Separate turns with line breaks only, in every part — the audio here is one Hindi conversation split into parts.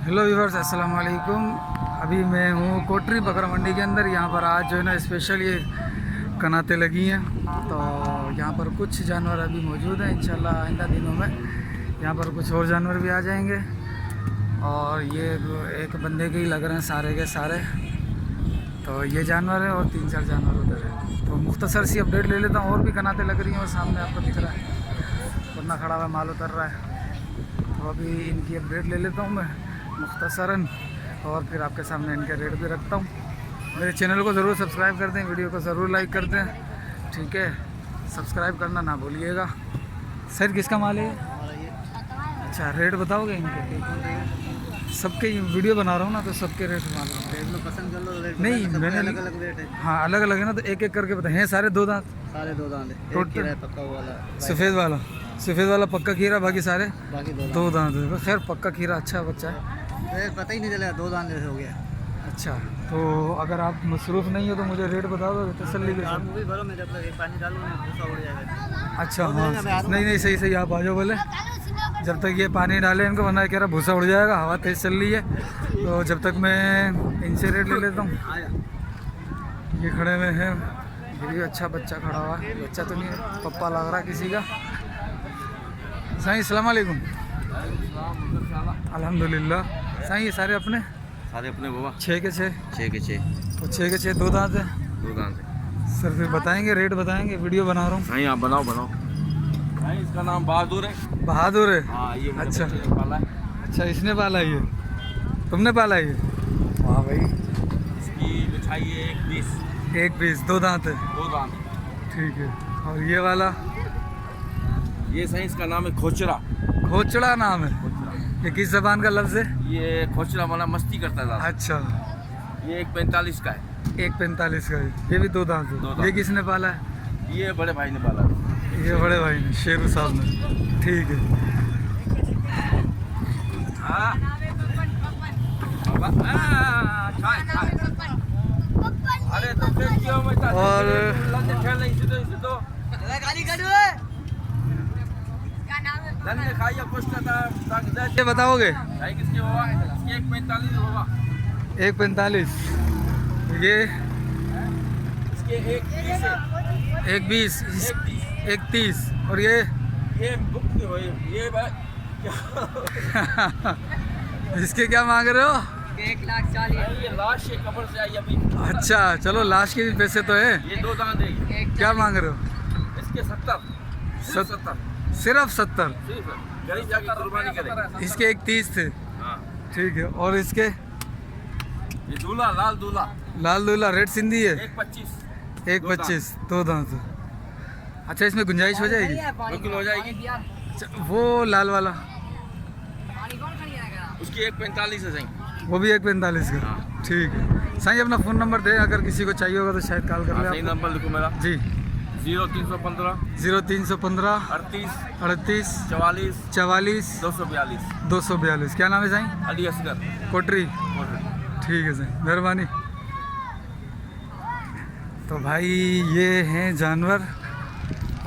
हेलो व्यूअर्स, अस्सलाम वालेकुम। अभी मैं हूँ कोटरी बकरा मंडी के अंदर। यहाँ पर आज जो है ना स्पेशल ये कनातें लगी हैं, तो यहाँ पर कुछ जानवर अभी मौजूद हैं। इंशाल्लाह आइंदा दिनों में यहाँ पर कुछ और जानवर भी आ जाएंगे। और ये एक बंदे के ही लग रहे हैं सारे के सारे। तो ये जानवर है और 3-4 जानवर उधर है। तो मुख्तसर सी अपडेट ले लेता हूँ। और भी कनातें लग रही हैं और सामने आपको दिख रहा है वरना खड़ा हुआ माल उतर रहा है। तो अभी इनकी अपडेट ले लेता हूँ मैं मुख्तसरन, और फिर आपके सामने इनके रेट भी रखता हूँ। मेरे चैनल को ज़रूर सब्सक्राइब कर दें, वीडियो को ज़रूर लाइक कर दें, ठीक है। सब्सक्राइब करना ना भूलिएगा। सर किसका माल है? अच्छा, रेट बताओगे इनके? सबके वीडियो बना रहा हूँ ना, तो सबके रेट मालूम है।
पसंद कर लो रेट।
नहीं, मैंने
अलग अलग रेट है।
हाँ, अलग अलग है ना, तो एक एक करके बताएं। हैं सारे दो दांत?
सारे दो दांत है।
टोटल
एक पक्का वाला,
सफ़ेद वाला पक्का खीरा, बाकी सारे
बाकी
दो दांत है। खैर पक्का खीरा अच्छा बच्चा है।
पता ही नहीं चलेगा दो दांत हो गया।
अच्छा, तो अगर आप मसरूफ़ नहीं हो तो मुझे रेट बता दो तसल्ली के साथ।
भी भरो, मैं जब तक एक पानी डालूँ भूसा उड़ जाएगा।
अच्छा हाँ, नहीं सही आप आ जाओ बोले। जब तक ये पानी डाले इनको, वरना कह रहा भूसा उड़ जाएगा, हवा तेज़ चल रही है। तो जब तक मैं इनसे रेट ले लेता हूँ। ये खड़े हुए हैं, ये भी अच्छा बच्चा खड़ा हुआ है। बच्चा तो नहीं है, पप्पा लग रहा किसी का। साईं अस्सलाम वालेकुम। अल्हम्दुलिल्लाह। साईं ये सारे अपने
बाबा
6 के 6?
6 के 6
तो 6 के 6 दो दांत है।
दो दांत है।
सर फिर बताएंगे, रेट बताएंगे, वीडियो बना रहा हूँ।
भाई आप बनाओ भाई, इसका नाम बहादुर है।
बहादुर है?
हाँ, ये मेरे
अच्छा
बच्चे ने पाला है।
अच्छा, इसने पाला ये? तुमने पाला ये? वाह भाई।
इसकी लिखाई है 1
एक पीस, दो दांत है?
दो दांत।
ठीक है। और ये वाला?
ये सही इसका नाम है खोचरा।
खोचड़ा नाम है? ये किस जबान का लफ्ज़ है?
ये खोचरा वाला मस्ती करता था।
अच्छा,
ये 1.45 का है।
1.45 का है। ये भी दो दांत
दो
है?
दांत।
ये किसने पाला है?
ये बड़े भाई ने पाला।
ये बड़े भाई ने, शेरू साहब ने। ठीक है।
हाँ। अरे तो फिर क्यों मचा?
और ये बताओगे?
किसके बाबा? इसके 1.45 बाबा।
1.45। ये
इसके 1.30 है।
1.20, 1.30। और ये
ये भाई
इसके क्या मांग रहे हो?
1,40,000। ये लाश ये कब्र से आई अभी।
अच्छा चलो, लाश के भी पैसे तो है।
ये दो दांत है।
क्या मांग रहे हो?
इसके 70।
सिर्फ 70?
गरीब जाके कुर्बानी करे।
इसके 1.30 थे?
हाँ।
ठीक है। और इसके?
ये दूल्हा, लाल दूल्हा।
लाल दूल्हा रेड सिंधी है?
1.25।
1.25 दो दांत। अच्छा, इसमें गुंजाइश हो जाएगी?
बिल्कुल हो जाएगी।
अच्छा, वो लाल वाला?
उसकी 1.45 है सही।
वो भी 1.45 का? ठीक है। साईं अपना फ़ोन नंबर दे, अगर किसी को चाहिए होगा तो शायद कॉल कर ले।
सही नंबर लिखो मेरा
जी।
0315
0315
38
38
44
44
242।
242। क्या नाम है साईं?
अली असगर
कोटरी। ठीक है साईं, मेहरबानी। तो भाई ये हैं जानवर,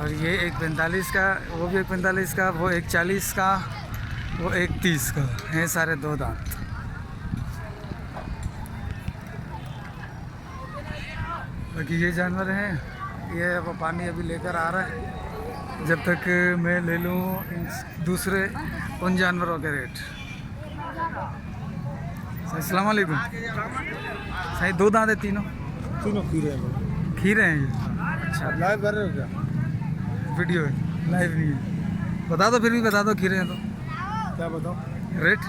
और ये 1.45 का, वो भी 1.45 का, वो 1.40 का, वो 1.30 का हैं, सारे दो दांत। बाकी ये जानवर हैं, ये वो पानी अभी लेकर आ रहा है, जब तक मैं ले लूँ दूसरे उन जानवरों के रेट। अस्सलाम वालेकुम। सही दो दांत है? तीनों खीरे हैं ये? अच्छा,
लाइव कर रहे हो क्या?
वीडियो है, लाइव नहीं है। बता दो, फिर भी बता दो, खीरे हैं तो
क्या बताओ
रेट?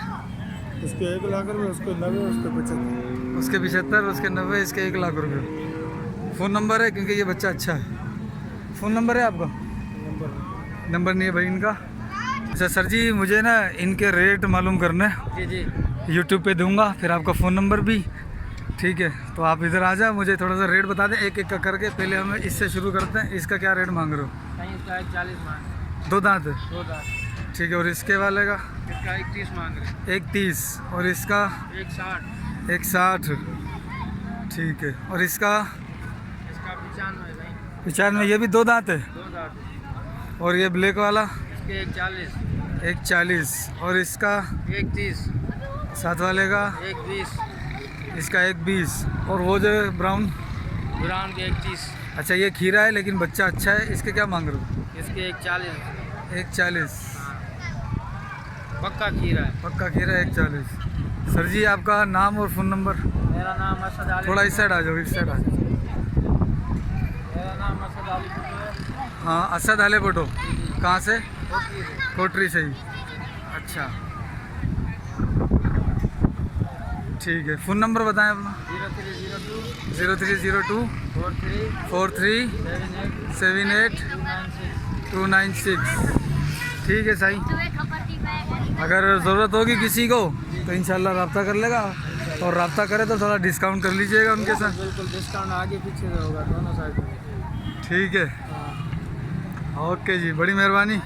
इसके 1 लाख रुपये, उसके 90, उसके 75।
उसके 75, उसके 90, इसके 1 लाख रुपये। फ़ोन नंबर है? क्योंकि ये बच्चा अच्छा है। फ़ोन नंबर है आपका? नंबर नहीं है भाई इनका। अच्छा सर जी, मुझे ना इनके रेट मालूम करना है।
जी
यूट्यूब पे दूंगा, फिर आपका फ़ोन नंबर भी, ठीक है। तो आप इधर आ जाओ, मुझे थोड़ा सा रेट बता दें एक एक का करके। पहले हम इससे शुरू करते हैं। इसका क्या रेट मांग रहे हो?
इसका 1,40 मांग।
दो दांत है?
दो दांत।
ठीक है। और इसके वाले का?
इसका 1,30 मांग रहे।
1.30। और इसका?
1,60।
1.60। ठीक है। और इसका?
इसका 95 भाई।
95। ये भी दो दांत है?
दो दांत।
और ये ब्लैक वाला?
इसके 1,40।
1.40। और इसका?
1,30।
साथ वाले का
120,
इसका 120 और वो जो ब्राउन,
ब्राउन के 130,
अच्छा ये खीरा है लेकिन बच्चा अच्छा है, इसके क्या मांग रहे हो?
इसके 140,
140
पक्का खीरा है।
पक्का खीरा 140। सर जी आपका नाम और फ़ोन नंबर?
मेरा नाम असद अली,
थोड़ा इस साइड आ जाओ, इस साइड आ जाओ।
मेरा नाम असद अली है।
हाँ असद आले बोटो, कहाँ से?
कोटरी से।
कोटरी से ही, अच्छा ठीक है। फ़ोन नंबर बताएं अपना?
0302
0302
43
43
78
78
296।
296। ठीक है साईं, अगर ज़रूरत होगी किसी को तो इंशाल्लाह रब्ता कर लेगा, और रब्ता करे तो थोड़ा डिस्काउंट कर लीजिएगा उनके साथ।
बिल्कुल डिस्काउंट आगे पीछे से होगा दोनों साइड में।
ठीक है,
हाँ।
ओके जी, बड़ी मेहरबानी।